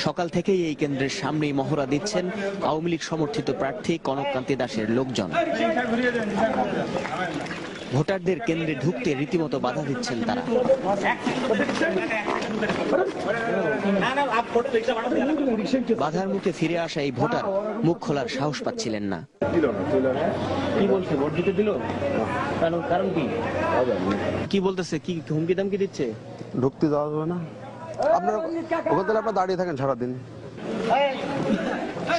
সকাল থেকেই এই কেন্দ্রের সামনেই মহড়া দিচ্ছেন আওয়ামী লীগ সমর্থিত প্রার্থী কনককান্তি দাসের লোকজন। ভোটারদের কেন্দ্রে ঢুকতে রীতিমতো বাধা দিচ্ছেন তারা। বাধার মুখে ফিরে আসা এই ভোটার মুখ খোলার সাহস পাচ্ছিলেন না। কি বলছে, ভোট দিতে দিল? কারণ কি বলতেছে? কি হুমকি দামকি দিচ্ছে? ঢুকতে যাওয়া যাবে না, আপনারা ওখানে আপনারা দাঁড়িয়ে থাকেন সারাদিন।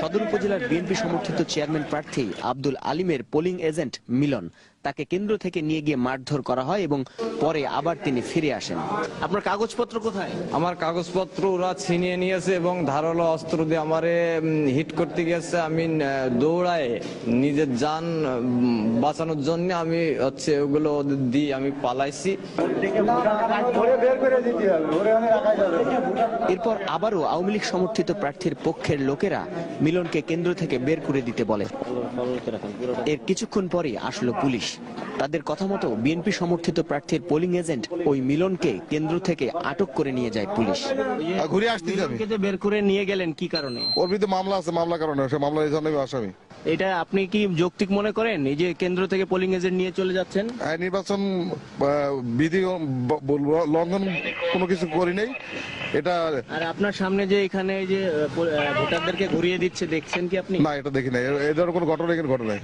সদর উপজেলার বিএনপি সমর্থিত চেয়ারম্যান প্রার্থী আব্দুল আলিমের পোলিং এজেন্ট মিলন, তাকে কেন্দ্র থেকে নিয়ে গিয়ে মারধর করা হয় এবং পরে আবার তিনি ফিরে আসেন। আপনার কাগজপত্র কোথায়? আমার কাগজপত্র ওরা ছিনিয়ে নিয়েছে এবং ধারালো অস্ত্র দিয়ে আমারে হিট করতে গেছে। আমি দৌড়ায় নিজের জান বাঁচানোর জন্য আমি ওগুলো দিয়ে আমি পালাইছি। এরপর আবারও আওয়ামী লীগ সমর্থিত প্রার্থীর পক্ষের লোকেরা মিলনকে কেন্দ্র থেকে বের করে দিতে বলে। এর কিছুক্ষণ পরই আসলো পুলিশ। তাদের কথা মতো বিএনপি সমর্থিত প্রার্থীর পোলিং এজেন্ট ওই মিলনকে কেন্দ্র থেকে আটক করে নিয়ে যায় পুলিশ। ঘুরে আসতে যাবে, বের করে নিয়ে গেলেন কি কারণে? ওর বিরুদ্ধে মামলা আছে, মামলার কারণে, সে মামলার এই জন্য আসামি। এটা আপনি কি যৌক্তিক মনে করেন, এই যে কেন্দ্র থেকে পোলিং এজেন্ট নিয়ে চলে যাচ্ছেন? নির্বাচন বিধি লঙ্ঘন কোনো কিছু করি নাই এটা। আর আপনার সামনে যে এখানে যে ভোটারদেরকে ঘুরিয়ে দিচ্ছে, দেখছেন কি আপনি? না, এটা দেখি নাই, এ ধরনের কোনো ঘটনা এখানে ঘটে নাই।